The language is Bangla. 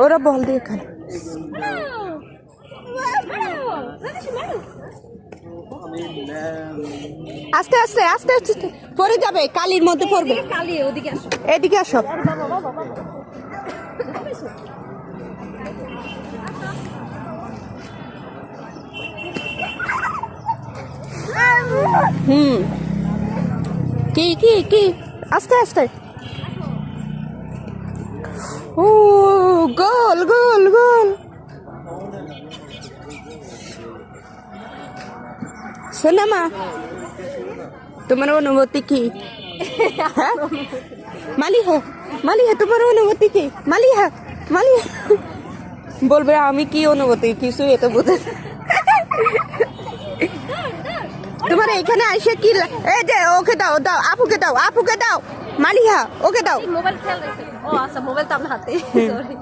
ওরা বল দিয়ে খায়। আস্তে আস্তে আস্তে আস্তে পড়ে যাবে, কালির মধ্যে পড়বে। এদিকে আসো। কি কি কি আস্তে আস্তে। ও গোল গোল গোল। শোনা মা, তোমার অনুভূতি কি? হ্যাঁ মালিহা তোমার অনুভূতি কি? মালিহা বলবে আমি কি অনুভূতি, কিছু এটা বোঝে। তোমার এখানে আইসে কি এই যে ওকে দাও দাও, আপুকে দাও মালিহা ওকে দাও। মোবাইল খেয়াল রাখো। ও আচ্ছা, মোবাইল তো আপনার হাতে, সরি।